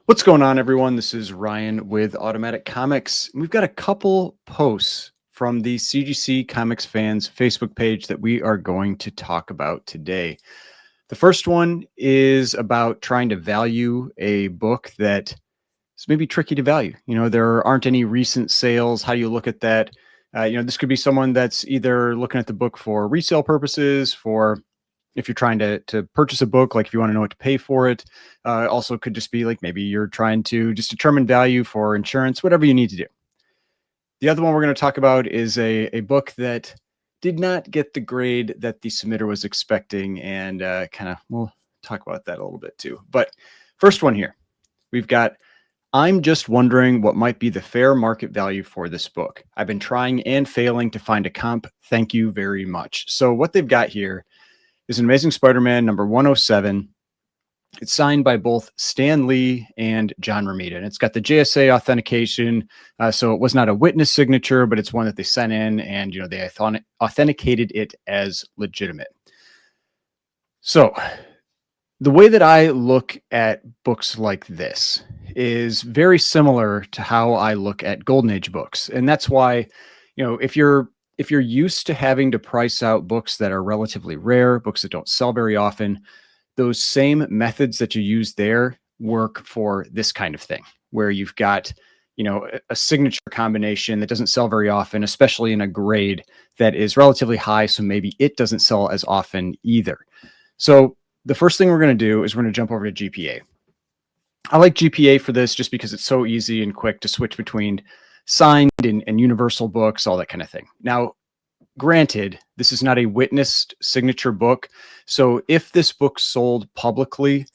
What's going on, everyone? This is Ryan with Automatic Comics. We've got a couple posts from the CGC Comics Fans Facebook page that we are going to talk about today. The first one is about trying to value a book that is maybe tricky to value. There aren't any recent sales. How do you look at that? This could be someone that's either looking at the book for resale purposes, for if you're trying to purchase a book, like if you want to know what to pay for it. Also could just be like maybe you're trying to just determine value for insurance, whatever you need to do. The other one we're going to talk about is a book that did not get the grade that the submitter was expecting, and we'll talk about that a little bit too. But first one here, we've got, I'm just wondering what might be the fair market value for this book. I've been trying and failing to find a comp. Thank you very much. So what they've got here is an Amazing Spider-Man number 107. It's signed by both Stan Lee and John Romita, and it's got the JSA authentication. So it was not a witness signature, but it's one that they sent in, and they authenticated it as legitimate. So the way that I look at books like this is very similar to how I look at Golden Age books, and that's why, if you're used to having to price out books that are relatively rare, books that don't sell very often, those same methods that you use there work for this kind of thing, where you've got, a signature combination that doesn't sell very often, especially in a grade that is relatively high. So maybe it doesn't sell as often either. So the first thing we're going to do is we're going to jump over to GPA. I like GPA for this just because it's so easy and quick to switch between signed and universal books, all that kind of thing. Now, granted, this is not a witnessed signature book. So if this book sold publicly,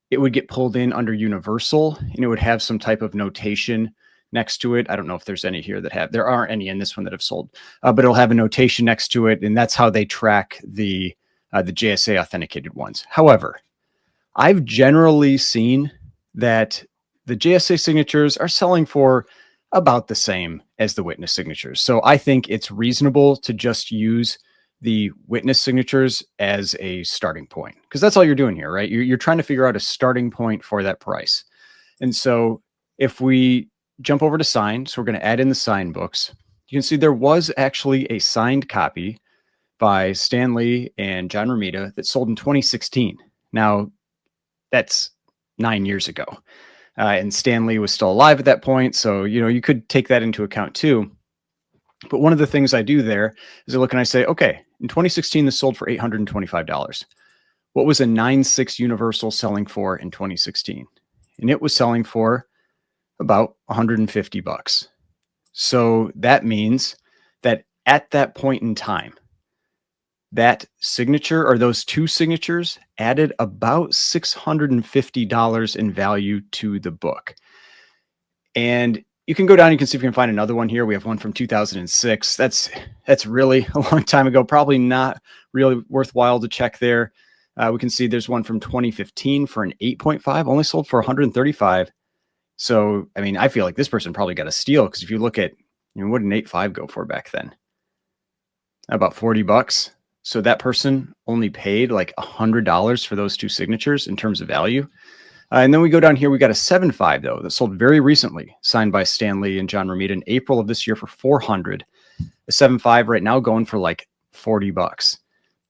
it would get pulled in under universal, and it would have some type of notation next to it. I don't know if there's any here that have, there aren't any in this one that have sold, but it'll have a notation next to it. And that's how they track the JSA authenticated ones. However, I've generally seen that the JSA signatures are selling for about the same as the witness signatures. So I think it's reasonable to just use the witness signatures as a starting point, because that's all you're doing here, right? You're trying to figure out a starting point for that price. And so if we jump over to signed, so we're going to add in the signed books, you can see there was actually a signed copy by Stan Lee and John Romita that sold in 2016. Now, that's 9 years ago. And Stan Lee was still alive at that point. So, you could take that into account too. But one of the things I do there is I look and I say, okay, in 2016, this sold for $825. What was a 9.6 Universal selling for in 2016? And it was selling for about $150. So that means that at that point in time, that signature, or those two signatures, added about $650 in value to the book. And you can go down, you can see if you can find another one here. We have one from 2006. That's really a long time ago, probably not really worthwhile to check there. We can see there's one from 2015 for an 8.5, only sold for 135. So, I mean, I feel like this person probably got a steal, because if you look at, what did an 8.5 go for back then? About $40. So that person only paid like $100 for those two signatures in terms of value. And then we go down here, we got a 7.5 though, that sold very recently, signed by Stan Lee and John Romita in April of this year for $400. A 7.5 right now going for like $40.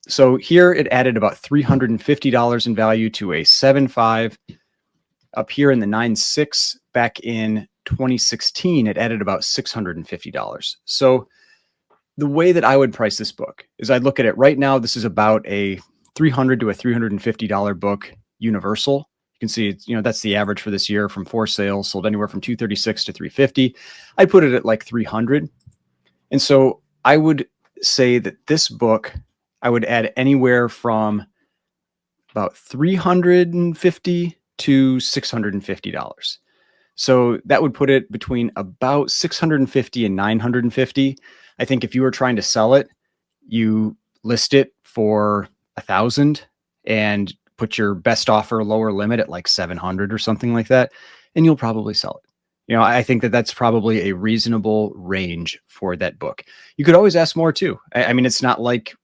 So here it added about $350 in value to a 7.5. Up here in the 9.6 back in 2016, it added about $650. So the way that I would price this book is I'd look at it right now. This is about a $300 to a $350 book universal. You can see it's, that's the average for this year from 4 sales, sold anywhere from $236 to $350. I'd put it at like $300. And so I would say that this book, I would add anywhere from about $350 to $650. So that would put it between about $650 and $950. I think if you were trying to sell it, you list it for $1,000 and put your best offer lower limit at like $700 or something like that, and you'll probably sell it. I think that that's probably a reasonable range for that book. You could always ask more too. I mean, it's not like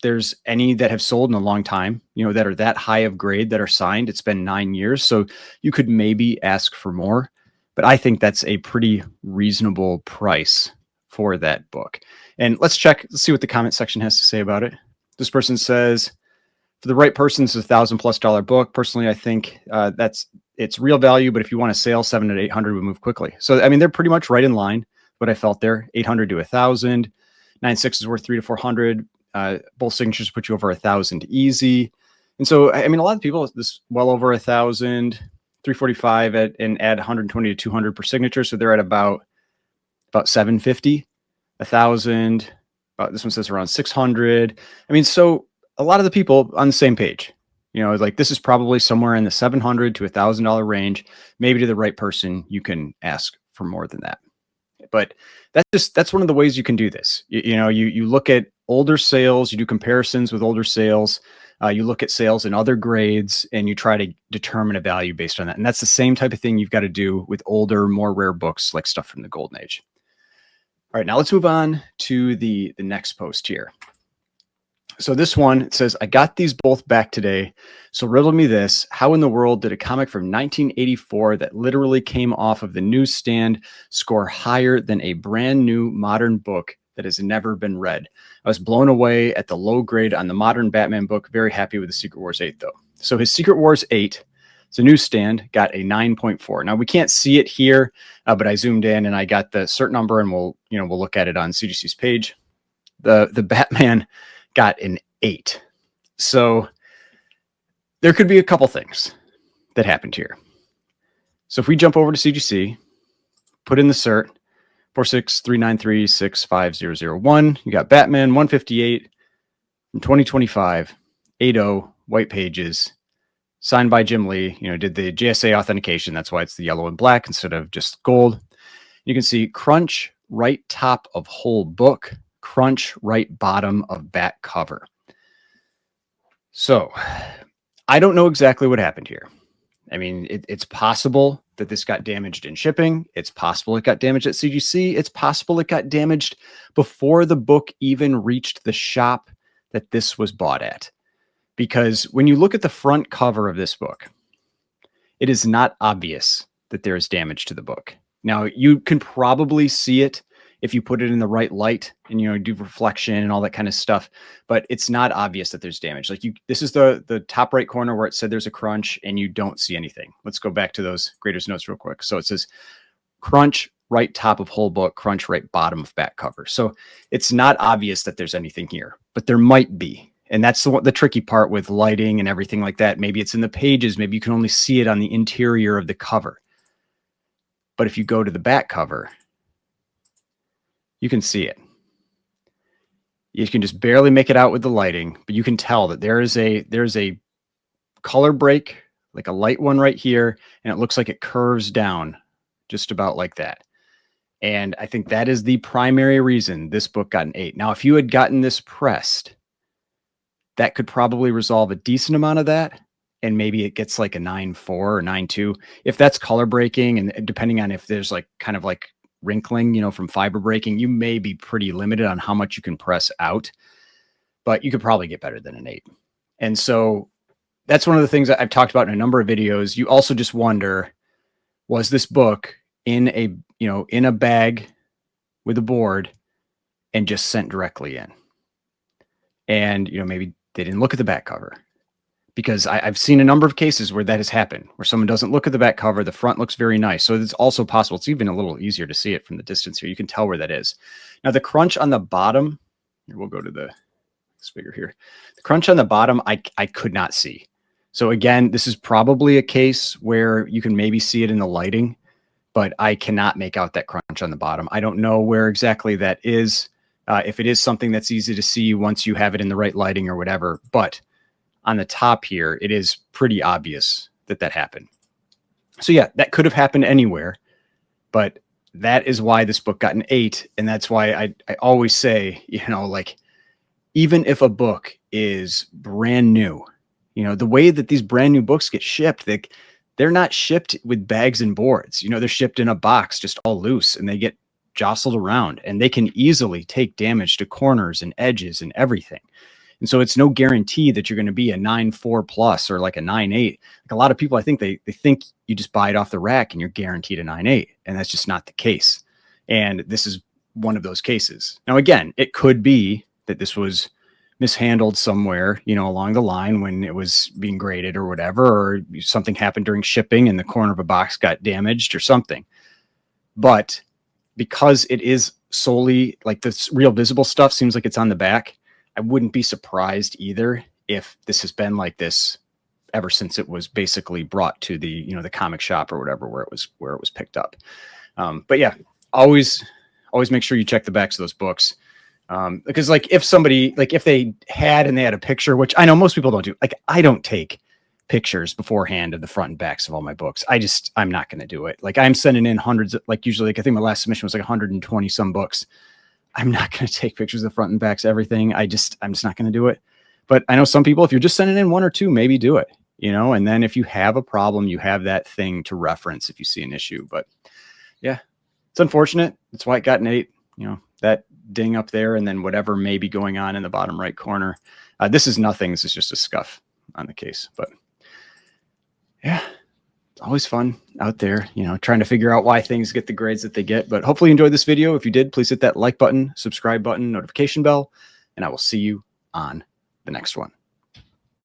there's any that have sold in a long time, that are that high of grade that are signed. It's been 9 years. So you could maybe ask for more, but I think that's a pretty reasonable price for that book. And let's see what the comment section has to say about it. This person says, for the right person, this is $1,000+ book. Personally, I think it's real value, but if you want a sale, 700 to 800 would move quickly. So, I mean, they're pretty much right in line. What I felt there, 800 to 1,000, 9.6 is worth 300 to 400. Both signatures put you over 1,000 easy. And so, I mean, a lot of people, this well over 1,000, 345 and add 120 to 200 per signature. So they're at about 750, 1,000. This one says around 600. I mean, so a lot of the people on the same page, like this is probably somewhere in the $700 to $1,000 range. Maybe to the right person, you can ask for more than that. But that's one of the ways you can do this. You look at older sales, you do comparisons with older sales, you look at sales in other grades, and you try to determine a value based on that. And that's the same type of thing you've got to do with older, more rare books, like stuff from the Golden Age. All right, now let's move on to the next post here. So this one, it says, I got these both back today. So riddle me this. How in the world did a comic from 1984 that literally came off of the newsstand score higher than a brand new modern book that has never been read? I was blown away at the low grade on the modern Batman book. Very happy with the Secret Wars 8, though. So his Secret Wars 8, it's a newsstand, got a 9.4. Now we can't see it here, but I zoomed in and I got the cert number, and we'll look at it on CGC's page. The Batman got an 8. So there could be a couple things that happened here. So if we jump over to CGC, put in the cert 46393650001, you got Batman 158 from 2025, 8.0, white pages, signed by Jim Lee. Did the JSA authentication. That's why it's the yellow and black instead of just gold. You can see crunch right top of whole book, crunch right bottom of back cover. So I don't know exactly what happened here. I mean, it's possible that this got damaged in shipping. It's possible it got damaged at CGC. It's possible it got damaged before the book even reached the shop that this was bought at. Because when you look at the front cover of this book, it is not obvious that there is damage to the book. Now, you can probably see it if you put it in the right light and, do reflection and all that kind of stuff, but it's not obvious that there's damage. Like this is the top right corner where it said there's a crunch and you don't see anything. Let's go back to those graders notes real quick. So it says crunch right top of whole book, crunch right bottom of back cover. So it's not obvious that there's anything here, but there might be. And that's the tricky part with lighting and everything like that. Maybe it's in the pages. Maybe you can only see it on the interior of the cover. But if you go to the back cover, you can see it. You can just barely make it out with the lighting, but you can tell that there's a color break, like a light one right here, and it looks like it curves down just about like that. And I think that is the primary reason this book got an 8. Now, if you had gotten this pressed, that could probably resolve a decent amount of that, and maybe it gets like a 9.4 or 9.2. If that's color breaking, and depending on if there's like kind of like wrinkling, from fiber breaking, you may be pretty limited on how much you can press out, but you could probably get better than an 8. And so that's one of the things that I've talked about in a number of videos. You also just wonder, was this book in a bag with a board and just sent directly in? And, maybe they didn't look at the back cover, because I've seen a number of cases where that has happened, where someone doesn't look at the back cover. The front looks very nice. So it's also possible. It's even a little easier to see it from the distance here. You can tell where that is. Now, the crunch on the bottom, here, we'll go to this figure here. The crunch on the bottom, I could not see. So again, this is probably a case where you can maybe see it in the lighting, but I cannot make out that crunch on the bottom. I don't know where exactly that is. If it is something that's easy to see once you have it in the right lighting or whatever, but on the top here, it is pretty obvious that happened. So yeah, that could have happened anywhere, but that is why this book got an 8. And that's why I always say, like, even if a book is brand new, the way that these brand new books get shipped, they're not shipped with bags and boards. They're shipped in a box, just all loose, and they get jostled around, and they can easily take damage to corners and edges and everything. And so it's no guarantee that you're going to be a 9.4 plus or like a 9.8. Like a lot of people, I think they think you just buy it off the rack and you're guaranteed a 9.8. And that's just not the case. And this is one of those cases. Now, again, it could be that this was mishandled somewhere, you know, along the line when it was being graded or whatever, or something happened during shipping and the corner of a box got damaged or something. But because it is solely like this real visible stuff seems like it's on the back, I wouldn't be surprised either if this has been like this ever since it was basically brought to the, you know, the comic shop or whatever, where it was picked up. But yeah, always make sure you check the backs of those books. Because like if somebody, like if they had a picture, which I know most people don't do, like I don't take pictures beforehand of the front and backs of all my books. I'm not going to do it. Like I'm sending in hundreds, like usually, like I think my last submission was like 120 some books. I'm not going to take pictures of the front and backs, everything. I'm just not going to do it. But I know some people, if you're just sending in one or two, maybe do it, you know, and then if you have a problem, you have that thing to reference if you see an issue. But yeah, it's unfortunate. That's why it got an 8, you know, that ding up there and then whatever may be going on in the bottom right corner. This is nothing. This is just a scuff on the case. But yeah, it's always fun out there, you know, trying to figure out why things get the grades that they get. But hopefully you enjoyed this video. If you did, please hit that like button, subscribe button, notification bell, and I will see you on the next one.